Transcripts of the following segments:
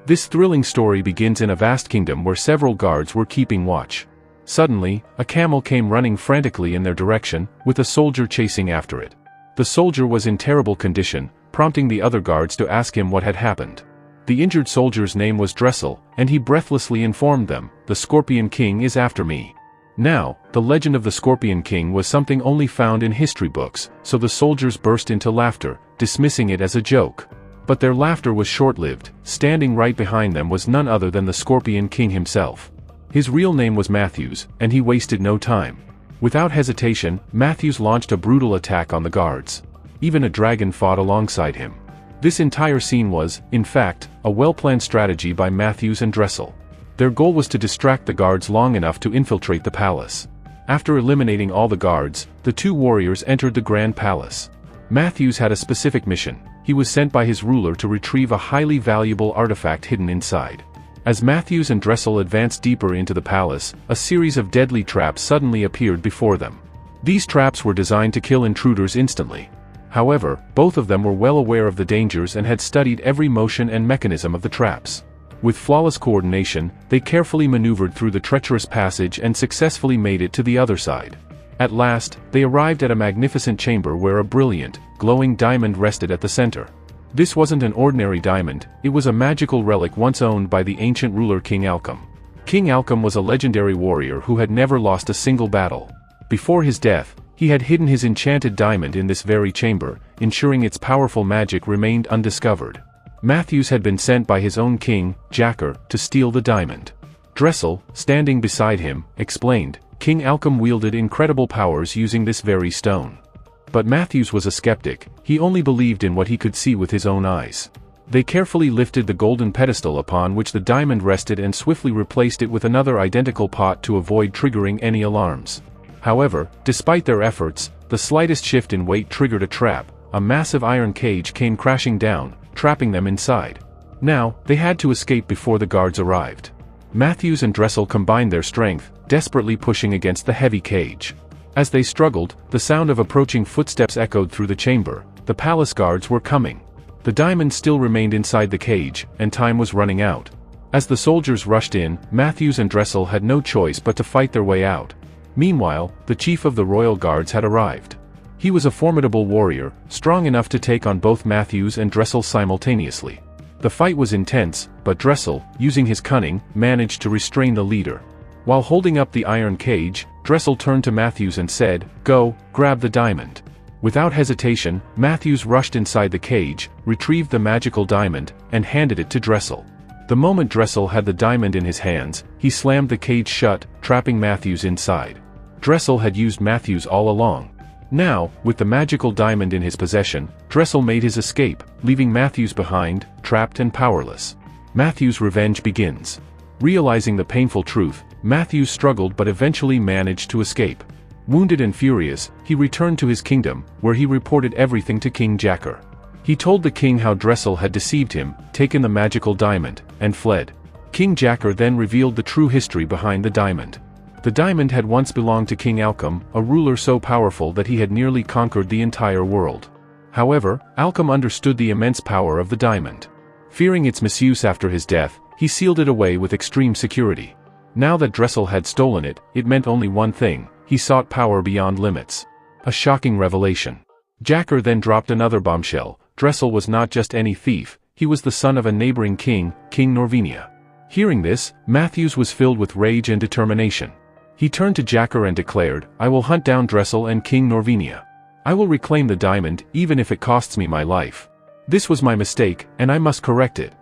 This thrilling story begins in a vast kingdom where several guards were keeping watch. Suddenly, a camel came running frantically in their direction, with a soldier chasing after it. The soldier was in terrible condition, prompting the other guards to ask him what had happened. The injured soldier's name was Dressel, and he breathlessly informed them, "The Scorpion King is after me." Now, the legend of the Scorpion King was something only found in history books, so the soldiers burst into laughter, dismissing it as a joke. But their laughter was short-lived. Standing right behind them was none other than the Scorpion King himself. His real name was Matthews, and he wasted no time. Without hesitation, Matthews launched a brutal attack on the guards. Even a dragon fought alongside him. This entire scene was, in fact, a well-planned strategy by Matthews and Dressel. Their goal was to distract the guards long enough to infiltrate the palace. After eliminating all the guards, the two warriors entered the Grand Palace. Matthews had a specific mission. He was sent by his ruler to retrieve a highly valuable artifact hidden inside. As Matthews and Dressel advanced deeper into the palace, a series of deadly traps suddenly appeared before them. These traps were designed to kill intruders instantly. However, both of them were well aware of the dangers and had studied every motion and mechanism of the traps. With flawless coordination, they carefully maneuvered through the treacherous passage and successfully made it to the other side. At last, they arrived at a magnificent chamber where a brilliant, glowing diamond rested at the center. This wasn't an ordinary diamond, it was a magical relic once owned by the ancient ruler King Alcum. King Alcum was a legendary warrior who had never lost a single battle. Before his death, he had hidden his enchanted diamond in this very chamber, ensuring its powerful magic remained undiscovered. Matthews had been sent by his own king, Jacker, to steal the diamond. Dressel, standing beside him, explained, "King Alcum wielded incredible powers using this very stone." But Matthews was a skeptic. He only believed in what he could see with his own eyes. They carefully lifted the golden pedestal upon which the diamond rested and swiftly replaced it with another identical pot to avoid triggering any alarms. However, despite their efforts, the slightest shift in weight triggered a trap. A massive iron cage came crashing down, trapping them inside. Now, they had to escape before the guards arrived. Matthews and Dressel combined their strength, desperately pushing against the heavy cage. As they struggled, the sound of approaching footsteps echoed through the chamber. The palace guards were coming. The diamond still remained inside the cage, and time was running out. As the soldiers rushed in, Matthews and Dressel had no choice but to fight their way out. Meanwhile, the chief of the royal guards had arrived. He was a formidable warrior, strong enough to take on both Matthews and Dressel simultaneously. The fight was intense, but Dressel, using his cunning, managed to restrain the leader. While holding up the iron cage, Dressel turned to Matthews and said, "Go, grab the diamond." Without hesitation, Matthews rushed inside the cage, retrieved the magical diamond, and handed it to Dressel. The moment Dressel had the diamond in his hands, he slammed the cage shut, trapping Matthews inside. Dressel had used Matthews all along. Now, with the magical diamond in his possession, Dressel made his escape, leaving Matthews behind, trapped and powerless. Matthews' revenge begins. Realizing the painful truth, Matthews struggled but eventually managed to escape. Wounded and furious, he returned to his kingdom, where he reported everything to King Jacker. He told the king how Dressel had deceived him, taken the magical diamond, and fled. King Jacker then revealed the true history behind the diamond. The diamond had once belonged to King Alcum, a ruler so powerful that he had nearly conquered the entire world. However, Alcum understood the immense power of the diamond. Fearing its misuse after his death, he sealed it away with extreme security. Now that Dressel had stolen it, it meant only one thing: he sought power beyond limits. A shocking revelation. Jacker then dropped another bombshell. Dressel was not just any thief, he was the son of a neighboring king, King Norvinia. Hearing this, Matthews was filled with rage and determination. He turned to Jacker and declared, "I will hunt down Dressel and King Norvinia. I will reclaim the diamond, even if it costs me my life. This was my mistake, and I must correct it."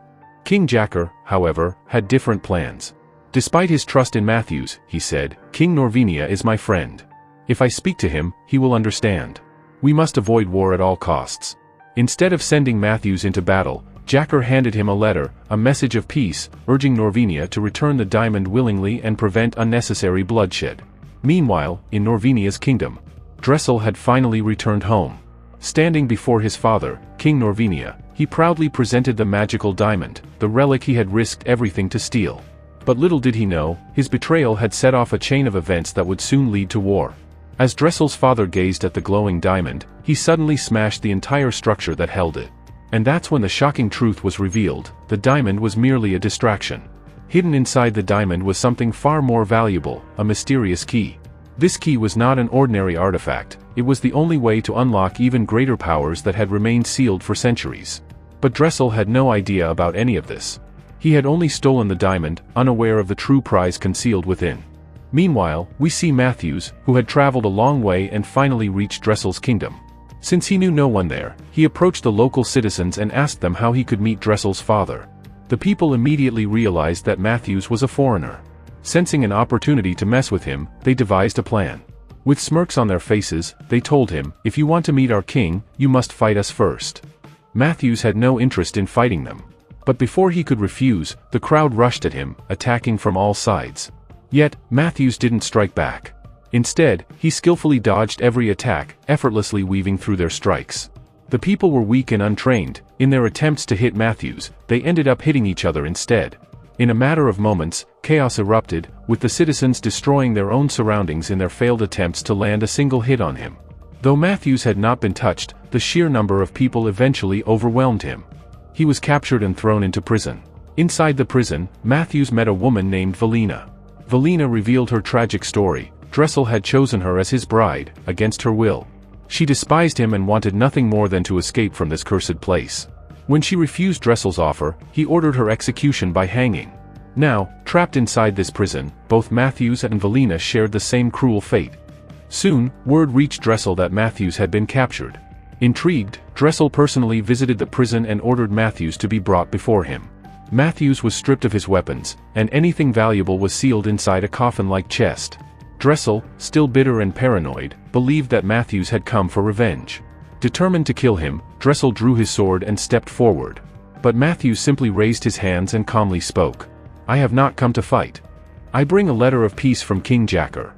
King Jacker, however, had different plans. Despite his trust in Matthews, he said, "King Norvinia is my friend. If I speak to him, he will understand. We must avoid war at all costs." Instead of sending Matthews into battle, Jacker handed him a letter, a message of peace, urging Norvinia to return the diamond willingly and prevent unnecessary bloodshed. Meanwhile, in Norvinia's kingdom, Dressel had finally returned home. Standing before his father, King Norvinia, he proudly presented the magical diamond, the relic he had risked everything to steal. But little did he know, his betrayal had set off a chain of events that would soon lead to war. As Dressel's father gazed at the glowing diamond, he suddenly smashed the entire structure that held it. And that's when the shocking truth was revealed: the diamond was merely a distraction. Hidden inside the diamond was something far more valuable, a mysterious key. This key was not an ordinary artifact, it was the only way to unlock even greater powers that had remained sealed for centuries. But Dressel had no idea about any of this. He had only stolen the diamond, unaware of the true prize concealed within. Meanwhile, we see Matthews, who had traveled a long way and finally reached Dressel's kingdom. Since he knew no one there, he approached the local citizens and asked them how he could meet Dressel's father. The people immediately realized that Matthews was a foreigner. Sensing an opportunity to mess with him, they devised a plan. With smirks on their faces, they told him, "If you want to meet our king, you must fight us first." Matthews had no interest in fighting them. But before he could refuse, the crowd rushed at him, attacking from all sides. Yet, Matthews didn't strike back. Instead, he skillfully dodged every attack, effortlessly weaving through their strikes. The people were weak and untrained. In their attempts to hit Matthews, they ended up hitting each other instead. In a matter of moments, chaos erupted, with the citizens destroying their own surroundings in their failed attempts to land a single hit on him. Though Matthews had not been touched, the sheer number of people eventually overwhelmed him. He was captured and thrown into prison. Inside the prison, Matthews met a woman named Valina. Valina revealed her tragic story. Dressel had chosen her as his bride, against her will. She despised him and wanted nothing more than to escape from this cursed place. When she refused Dressel's offer, he ordered her execution by hanging. Now, trapped inside this prison, both Matthews and Valina shared the same cruel fate. Soon, word reached Dressel that Matthews had been captured. Intrigued, Dressel personally visited the prison and ordered Matthews to be brought before him. Matthews was stripped of his weapons, and anything valuable was sealed inside a coffin-like chest. Dressel, still bitter and paranoid, believed that Matthews had come for revenge. Determined to kill him, Dressel drew his sword and stepped forward. But Matthews simply raised his hands and calmly spoke. "I have not come to fight. I bring a letter of peace from King Jacker."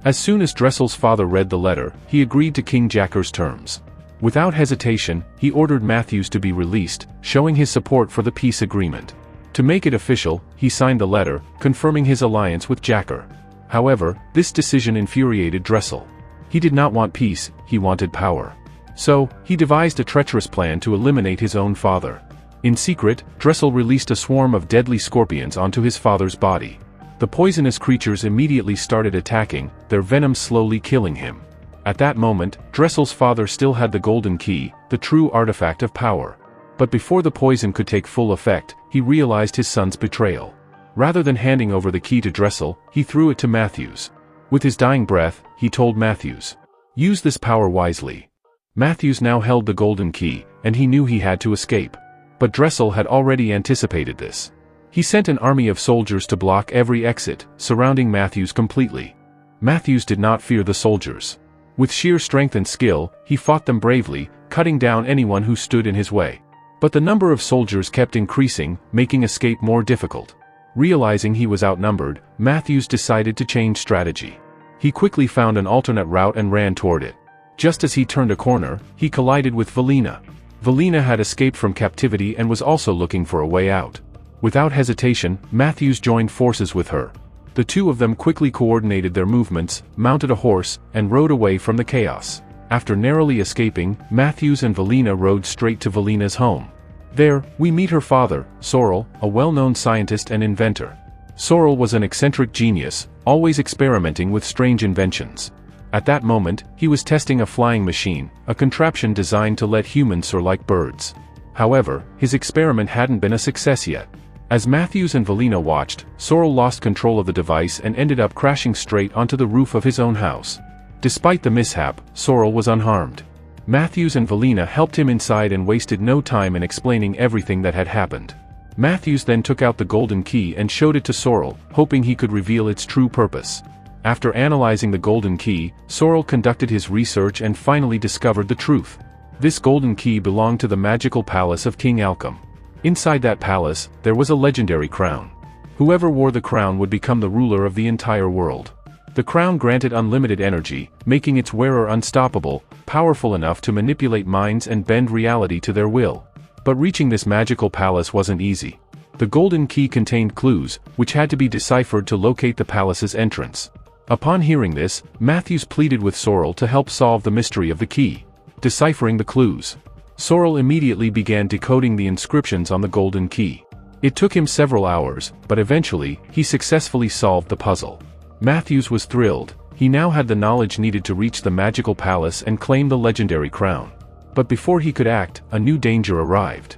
As soon as Dressel's father read the letter, he agreed to King Jacker's terms. Without hesitation, he ordered Matthews to be released, showing his support for the peace agreement. To make it official, he signed the letter, confirming his alliance with Jacker. However, this decision infuriated Dressel. He did not want peace, he wanted power. So, he devised a treacherous plan to eliminate his own father. In secret, Dressel released a swarm of deadly scorpions onto his father's body. The poisonous creatures immediately started attacking, their venom slowly killing him. At that moment, Dressel's father still had the golden key, the true artifact of power. But before the poison could take full effect, he realized his son's betrayal. Rather than handing over the key to Dressel, he threw it to Matthews. With his dying breath, he told Matthews, "Use this power wisely." Matthews now held the golden key, and he knew he had to escape. But Dressel had already anticipated this. He sent an army of soldiers to block every exit, surrounding Matthews completely. Matthews did not fear the soldiers. With sheer strength and skill, he fought them bravely, cutting down anyone who stood in his way. But the number of soldiers kept increasing, making escape more difficult. Realizing he was outnumbered, Matthews decided to change strategy. He quickly found an alternate route and ran toward it. Just as he turned a corner, he collided with Valina. Valina had escaped from captivity and was also looking for a way out. Without hesitation, Matthews joined forces with her. The two of them quickly coordinated their movements, mounted a horse, and rode away from the chaos. After narrowly escaping, Matthews and Valina rode straight to Valina's home. There, we meet her father, Sorrel, a well-known scientist and inventor. Sorrel was an eccentric genius, always experimenting with strange inventions. At that moment, he was testing a flying machine, a contraption designed to let humans soar like birds. However, his experiment hadn't been a success yet. As Matthews and Valina watched, Sorrel lost control of the device and ended up crashing straight onto the roof of his own house. Despite the mishap, Sorrel was unharmed. Matthews and Valina helped him inside and wasted no time in explaining everything that had happened. Matthews then took out the golden key and showed it to Sorrel, hoping he could reveal its true purpose. After analyzing the golden key, Sorrel conducted his research and finally discovered the truth. This golden key belonged to the magical palace of King Alchem. Inside that palace, there was a legendary crown. Whoever wore the crown would become the ruler of the entire world. The crown granted unlimited energy, making its wearer unstoppable, powerful enough to manipulate minds and bend reality to their will. But reaching this magical palace wasn't easy. The golden key contained clues, which had to be deciphered to locate the palace's entrance. Upon hearing this, Matthews pleaded with Sorrel to help solve the mystery of the key. Deciphering the clues. Sorrel immediately began decoding the inscriptions on the golden key. It took him several hours, but eventually, he successfully solved the puzzle. Matthews was thrilled. He now had the knowledge needed to reach the magical palace and claim the legendary crown. But before he could act, a new danger arrived.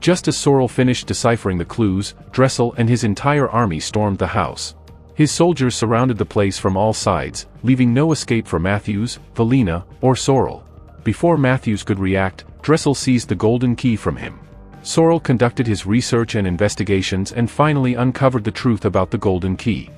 Just as Sorrel finished deciphering the clues, Dressel and his entire army stormed the house. His soldiers surrounded the place from all sides, leaving no escape for Matthews, Valina, or Sorrel. Before Matthews could react, Dressel seized the golden key from him. Sorrel conducted his research and investigations and finally uncovered the truth about the golden key.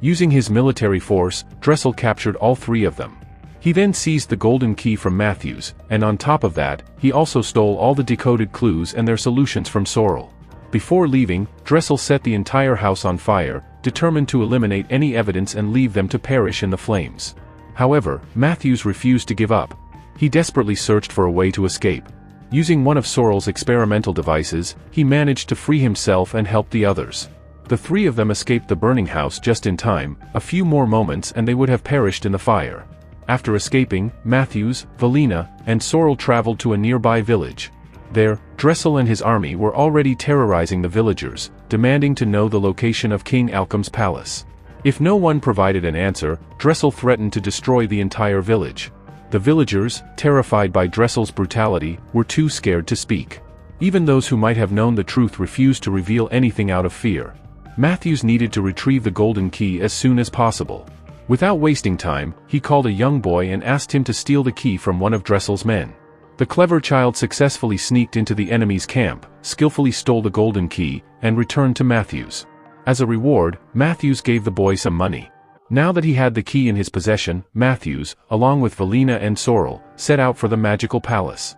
Using his military force, Dressel captured all three of them. He then seized the golden key from Matthews, and on top of that, he also stole all the decoded clues and their solutions from Sorrel. Before leaving, Dressel set the entire house on fire, determined to eliminate any evidence and leave them to perish in the flames. However, Matthews refused to give up. He desperately searched for a way to escape. Using one of Sorrel's experimental devices, he managed to free himself and help the others. The three of them escaped the burning house just in time. A few more moments and they would have perished in the fire. After escaping, Matthews, Valina, and Sorrel traveled to a nearby village. There, Dressel and his army were already terrorizing the villagers, demanding to know the location of King Alcum's palace. If no one provided an answer, Dressel threatened to destroy the entire village. The villagers, terrified by Dressel's brutality, were too scared to speak. Even those who might have known the truth refused to reveal anything out of fear. Matthews needed to retrieve the golden key as soon as possible. Without wasting time, he called a young boy and asked him to steal the key from one of Dressel's men. The clever child successfully sneaked into the enemy's camp, skillfully stole the golden key, and returned to Matthews. As a reward, Matthews gave the boy some money. Now that he had the key in his possession, Matthews, along with Valina and Sorrel, set out for the magical palace.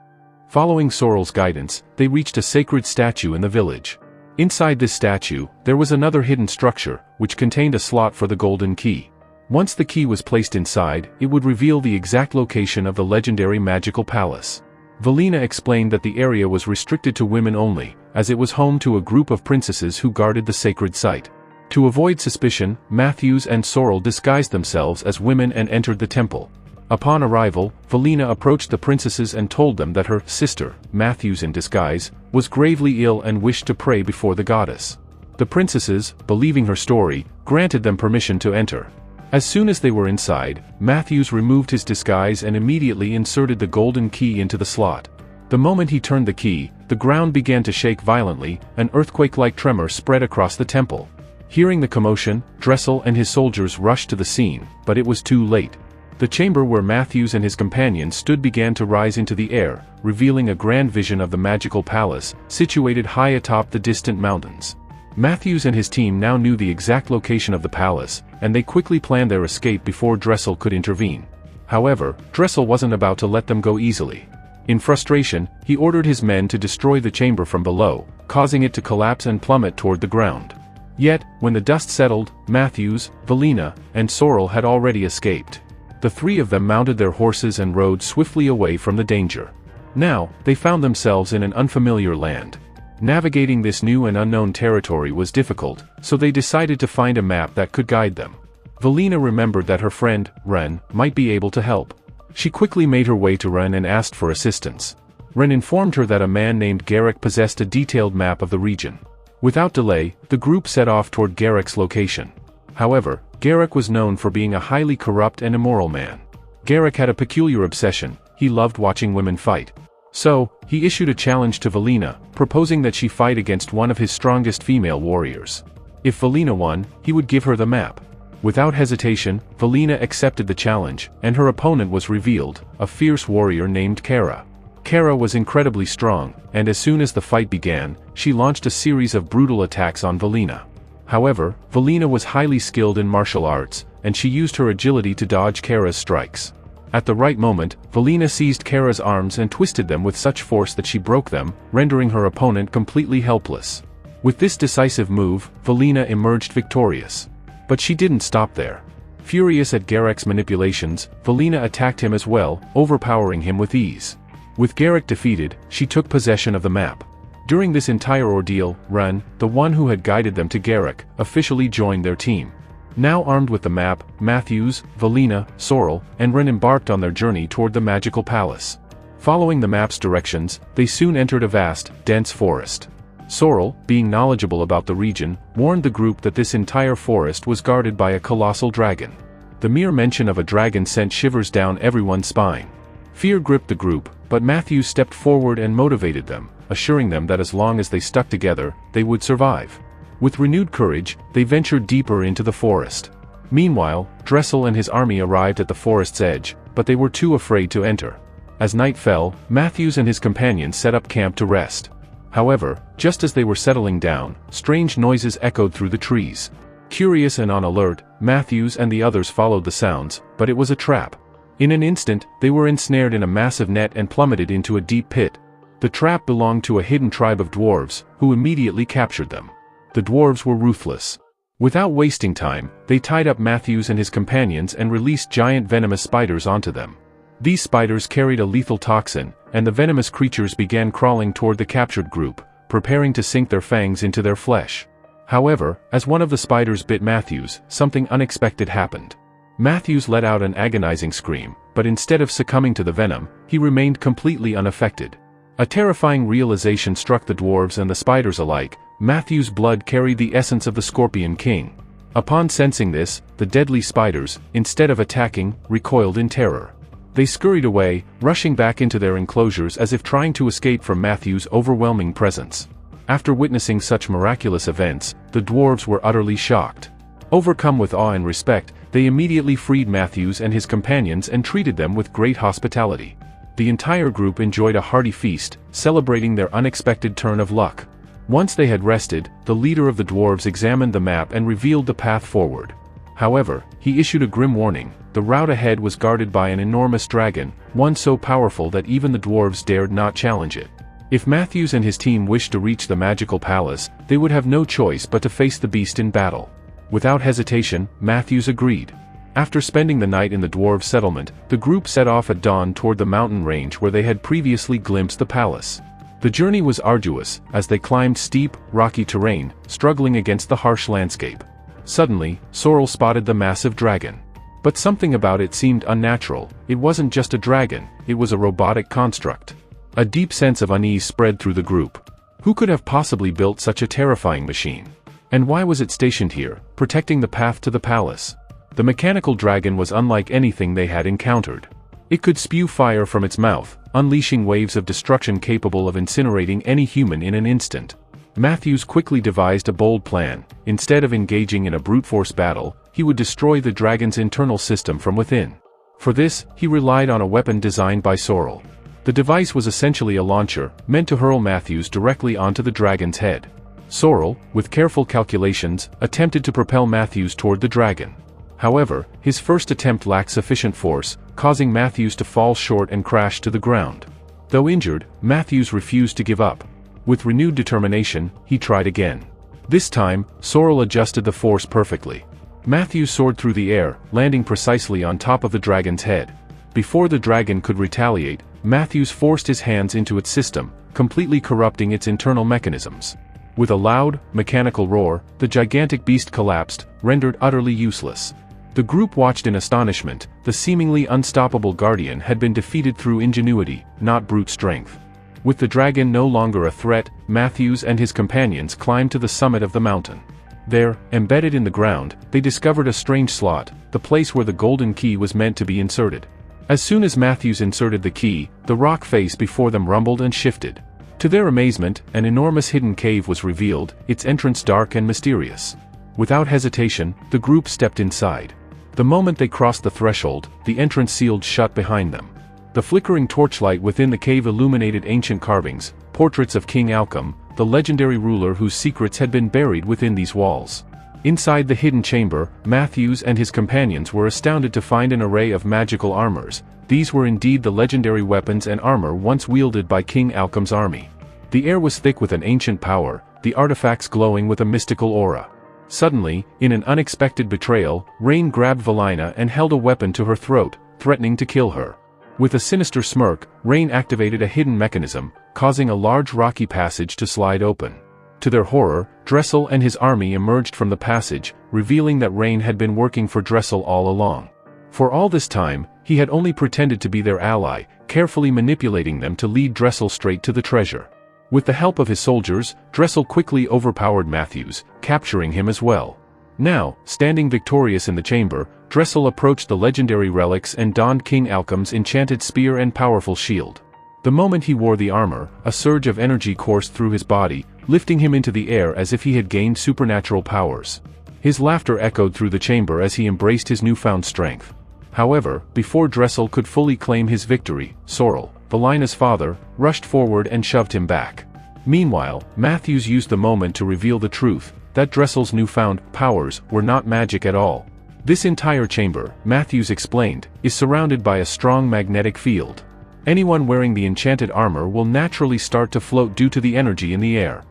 Following Sorrel's guidance, they reached a sacred statue in the village. Inside this statue, there was another hidden structure, which contained a slot for the golden key. Once the key was placed inside, it would reveal the exact location of the legendary magical palace. Valina explained that the area was restricted to women only, as it was home to a group of princesses who guarded the sacred site. To avoid suspicion, Matthews and Sorrel disguised themselves as women and entered the temple. Upon arrival, Valina approached the princesses and told them that her sister, Matthews in disguise, was gravely ill and wished to pray before the goddess. The princesses, believing her story, granted them permission to enter. As soon as they were inside, Matthews removed his disguise and immediately inserted the golden key into the slot. The moment he turned the key, the ground began to shake violently. An earthquake-like tremor spread across the temple. Hearing the commotion, Dressel and his soldiers rushed to the scene, but it was too late. The chamber where Matthews and his companions stood began to rise into the air, revealing a grand vision of the magical palace, situated high atop the distant mountains. Matthews and his team now knew the exact location of the palace, and they quickly planned their escape before Dressel could intervene. However, Dressel wasn't about to let them go easily. In frustration, he ordered his men to destroy the chamber from below, causing it to collapse and plummet toward the ground. Yet, when the dust settled, Matthews, Valina, and Sorrel had already escaped. The three of them mounted their horses and rode swiftly away from the danger. Now, they found themselves in an unfamiliar land. Navigating this new and unknown territory was difficult, so they decided to find a map that could guide them. Valina remembered that her friend, Ren, might be able to help. She quickly made her way to Ren and asked for assistance. Ren informed her that a man named Garrick possessed a detailed map of the region. Without delay, the group set off toward Garrick's location. However, Garrick was known for being a highly corrupt and immoral man. Garrick had a peculiar obsession: he loved watching women fight. So, he issued a challenge to Valina, proposing that she fight against one of his strongest female warriors. If Valina won, he would give her the map. Without hesitation, Valina accepted the challenge, and her opponent was revealed, a fierce warrior named Kara. Kara was incredibly strong, and as soon as the fight began, she launched a series of brutal attacks on Valina. However, Valina was highly skilled in martial arts, and she used her agility to dodge Kara's strikes. At the right moment, Valina seized Kara's arms and twisted them with such force that she broke them, rendering her opponent completely helpless. With this decisive move, Valina emerged victorious. But she didn't stop there. Furious at Garrick's manipulations, Valina attacked him as well, overpowering him with ease. With Garrick defeated, she took possession of the map. During this entire ordeal, Ren, the one who had guided them to Garrick, officially joined their team. Now armed with the map, Matthews, Valina, Sorrel, and Ren embarked on their journey toward the magical palace. Following the map's directions, they soon entered a vast, dense forest. Sorrel, being knowledgeable about the region, warned the group that this entire forest was guarded by a colossal dragon. The mere mention of a dragon sent shivers down everyone's spine. Fear gripped the group, but Matthews stepped forward and motivated them, assuring them that as long as they stuck together, they would survive. With renewed courage, they ventured deeper into the forest. Meanwhile, Dressel and his army arrived at the forest's edge, but they were too afraid to enter. As night fell, Matthews and his companions set up camp to rest. However, just as they were settling down, strange noises echoed through the trees. Curious and on alert, Matthews and the others followed the sounds, but it was a trap. In an instant, they were ensnared in a massive net and plummeted into a deep pit. The trap belonged to a hidden tribe of dwarves, who immediately captured them. The dwarves were ruthless. Without wasting time, they tied up Matthews and his companions and released giant venomous spiders onto them. These spiders carried a lethal toxin, and the venomous creatures began crawling toward the captured group, preparing to sink their fangs into their flesh. However, as one of the spiders bit Matthews, something unexpected happened. Matthews let out an agonizing scream, but instead of succumbing to the venom, he remained completely unaffected. A terrifying realization struck the dwarves and the spiders alike: Matthews' blood carried the essence of the Scorpion King. Upon sensing this, the deadly spiders, instead of attacking, recoiled in terror. They scurried away, rushing back into their enclosures as if trying to escape from Matthews' overwhelming presence. After witnessing such miraculous events, the dwarves were utterly shocked. Overcome with awe and respect, they immediately freed Matthews and his companions and treated them with great hospitality. The entire group enjoyed a hearty feast, celebrating their unexpected turn of luck. Once they had rested, the leader of the dwarves examined the map and revealed the path forward. However, he issued a grim warning: the route ahead was guarded by an enormous dragon, one so powerful that even the dwarves dared not challenge it. If Matthews and his team wished to reach the magical palace, they would have no choice but to face the beast in battle. Without hesitation, Matthews agreed. After spending the night in the dwarves' settlement, the group set off at dawn toward the mountain range where they had previously glimpsed the palace. The journey was arduous, as they climbed steep, rocky terrain, struggling against the harsh landscape. Suddenly, Sorrel spotted the massive dragon. But something about it seemed unnatural. It wasn't just a dragon, it was a robotic construct. A deep sense of unease spread through the group. Who could have possibly built such a terrifying machine? And why was it stationed here, protecting the path to the palace? The mechanical dragon was unlike anything they had encountered. It could spew fire from its mouth, unleashing waves of destruction capable of incinerating any human in an instant. Matthews quickly devised a bold plan. Instead of engaging in a brute force battle, he would destroy the dragon's internal system from within. For this, he relied on a weapon designed by Sorrel. The device was essentially a launcher, meant to hurl Matthews directly onto the dragon's head. Sorrel, with careful calculations, attempted to propel Matthews toward the dragon. However, his first attempt lacked sufficient force, causing Matthews to fall short and crash to the ground. Though injured, Matthews refused to give up. With renewed determination, he tried again. This time, Sorrel adjusted the force perfectly. Matthews soared through the air, landing precisely on top of the dragon's head. Before the dragon could retaliate, Matthews forced his hands into its system, completely corrupting its internal mechanisms. With a loud, mechanical roar, the gigantic beast collapsed, rendered utterly useless. The group watched in astonishment. The seemingly unstoppable guardian had been defeated through ingenuity, not brute strength. With the dragon no longer a threat, Matthews and his companions climbed to the summit of the mountain. There, embedded in the ground, they discovered a strange slot, the place where the golden key was meant to be inserted. As soon as Matthews inserted the key, the rock face before them rumbled and shifted. To their amazement, an enormous hidden cave was revealed, its entrance dark and mysterious. Without hesitation, the group stepped inside. The moment they crossed the threshold, the entrance sealed shut behind them. The flickering torchlight within the cave illuminated ancient carvings, portraits of King Alcum, the legendary ruler whose secrets had been buried within these walls. Inside the hidden chamber, Matthews and his companions were astounded to find an array of magical armors. These were indeed the legendary weapons and armor once wielded by King Alcum's army. The air was thick with an ancient power, the artifacts glowing with a mystical aura. Suddenly, in an unexpected betrayal, Rain grabbed Valina and held a weapon to her throat, threatening to kill her. With a sinister smirk, Rain activated a hidden mechanism, causing a large rocky passage to slide open. To their horror, Dressel and his army emerged from the passage, revealing that Rain had been working for Dressel all along. For all this time, He had only pretended to be their ally, carefully manipulating them to lead Dressel straight to the treasure. With the help of his soldiers, Dressel quickly overpowered Matthews, capturing him as well. Now, standing victorious in the chamber, Dressel approached the legendary relics and donned King Alcum's enchanted spear and powerful shield. The moment he wore the armor, a surge of energy coursed through his body, lifting him into the air as if he had gained supernatural powers. His laughter echoed through the chamber as he embraced his newfound strength. However, before Dressel could fully claim his victory, Sorrel, Valina's father, rushed forward and shoved him back. Meanwhile, Matthews used the moment to reveal the truth, that Dressel's newfound powers were not magic at all. This entire chamber, Matthews explained, is surrounded by a strong magnetic field. Anyone wearing the enchanted armor will naturally start to float due to the energy in the air.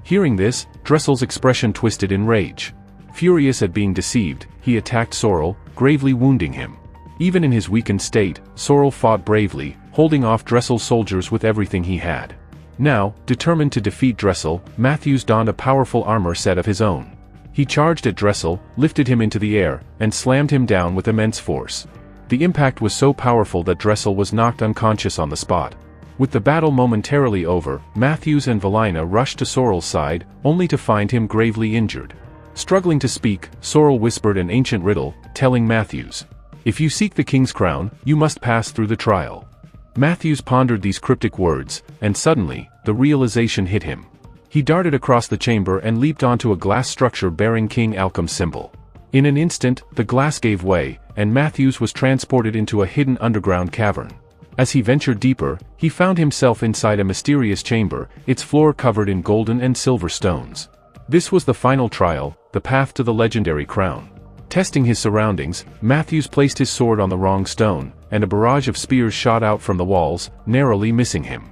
Hearing this, Dressel's expression twisted in rage. Furious at being deceived, he attacked Sorrel, gravely wounding him. Even in his weakened state, Sorrel fought bravely, holding off Dressel's soldiers with everything he had. Now, determined to defeat Dressel, Matthews donned a powerful armor set of his own. He charged at Dressel, lifted him into the air, and slammed him down with immense force. The impact was so powerful that Dressel was knocked unconscious on the spot. With the battle momentarily over, Matthews and Valina rushed to Sorrel's side, only to find him gravely injured. Struggling to speak, Sorrel whispered an ancient riddle, telling Matthews, "If you seek the king's crown, you must pass through the trial." Matthews pondered these cryptic words, and suddenly, the realization hit him. He darted across the chamber and leaped onto a glass structure bearing King Alcum's symbol. In an instant, the glass gave way, and Matthews was transported into a hidden underground cavern. As he ventured deeper, he found himself inside a mysterious chamber, its floor covered in golden and silver stones. This was the final trial, the path to the legendary crown. Testing his surroundings, Matthews placed his sword on the wrong stone, and a barrage of spears shot out from the walls, narrowly missing him.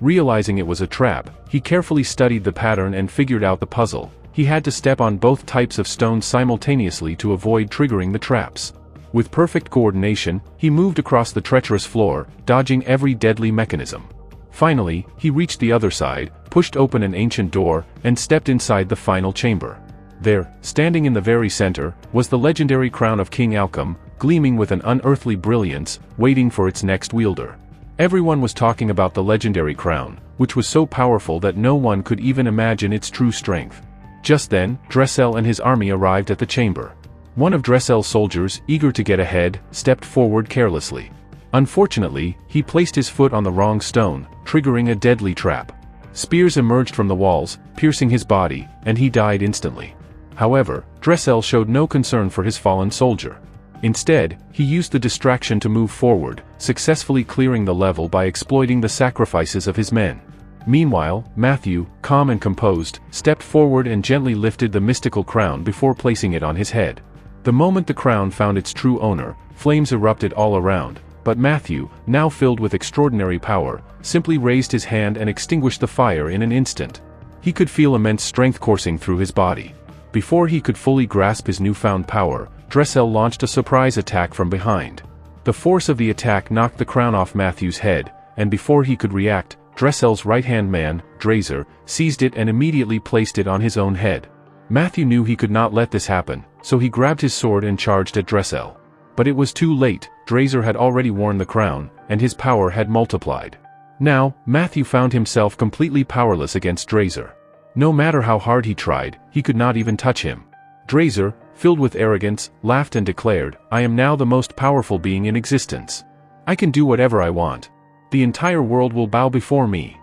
Realizing it was a trap, he carefully studied the pattern and figured out the puzzle. He had to step on both types of stones simultaneously to avoid triggering the traps. With perfect coordination, he moved across the treacherous floor, dodging every deadly mechanism. Finally, he reached the other side, pushed open an ancient door, and stepped inside the final chamber. There, standing in the very center, was the legendary crown of King Alcum, gleaming with an unearthly brilliance, waiting for its next wielder. Everyone was talking about the legendary crown, which was so powerful that no one could even imagine its true strength. Just then, Dressel and his army arrived at the chamber. One of Dressel's soldiers, eager to get ahead, stepped forward carelessly. Unfortunately, he placed his foot on the wrong stone, triggering a deadly trap. Spears emerged from the walls, piercing his body, and he died instantly. However, Dressel showed no concern for his fallen soldier. Instead, he used the distraction to move forward, successfully clearing the level by exploiting the sacrifices of his men. Meanwhile, Matthew, calm and composed, stepped forward and gently lifted the mystical crown before placing it on his head. The moment the crown found its true owner, flames erupted all around, but Matthew, now filled with extraordinary power, simply raised his hand and extinguished the fire in an instant. He could feel immense strength coursing through his body. Before he could fully grasp his newfound power, Dressel launched a surprise attack from behind. The force of the attack knocked the crown off Matthew's head, and before he could react, Dressel's right-hand man, Drazer, seized it and immediately placed it on his own head. Matthew knew he could not let this happen, so he grabbed his sword and charged at Dressel. But it was too late. Drazer had already worn the crown, and his power had multiplied. Now, Matthew found himself completely powerless against Drazer. No matter how hard he tried, he could not even touch him. Drazer, filled with arrogance, laughed and declared, "I am now the most powerful being in existence. I can do whatever I want. The entire world will bow before me."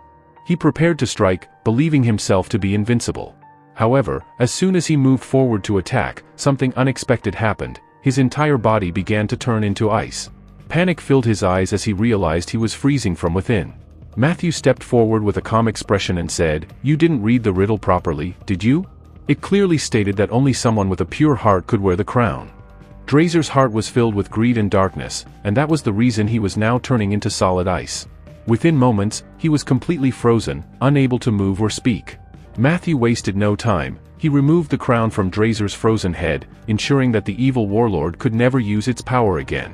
He prepared to strike, believing himself to be invincible. However, as soon as he moved forward to attack, something unexpected happened. His entire body began to turn into ice. Panic filled his eyes as he realized he was freezing from within. Matthew stepped forward with a calm expression and said, "You didn't read the riddle properly, did you? It clearly stated that only someone with a pure heart could wear the crown." Drazer's heart was filled with greed and darkness, and that was the reason he was now turning into solid ice. Within moments, he was completely frozen, unable to move or speak. Matthew wasted no time. He removed the crown from Drazer's frozen head, ensuring that the evil warlord could never use its power again.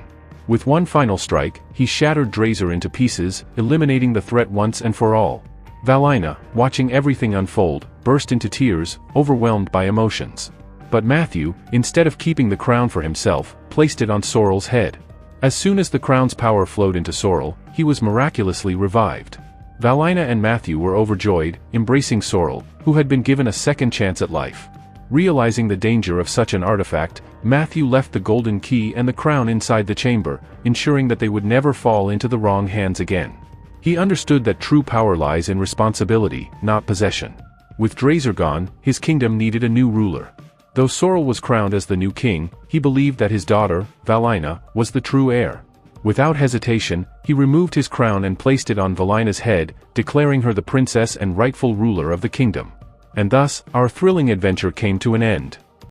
With one final strike, he shattered Drazer into pieces, eliminating the threat once and for all. Valina, watching everything unfold, burst into tears, overwhelmed by emotions. But Matthew, instead of keeping the crown for himself, placed it on Sorrel's head. As soon as the crown's power flowed into Sorrel, he was miraculously revived. Valina and Matthew were overjoyed, embracing Sorrel, who had been given a second chance at life. Realizing the danger of such an artifact, Matthew left the golden key and the crown inside the chamber, ensuring that they would never fall into the wrong hands again. He understood that true power lies in responsibility, not possession. With Drazor gone, his kingdom needed a new ruler. Though Sorrel was crowned as the new king, he believed that his daughter, Valina, was the true heir. Without hesitation, he removed his crown and placed it on Valina's head, declaring her the princess and rightful ruler of the kingdom. And thus, our thrilling adventure came to an end.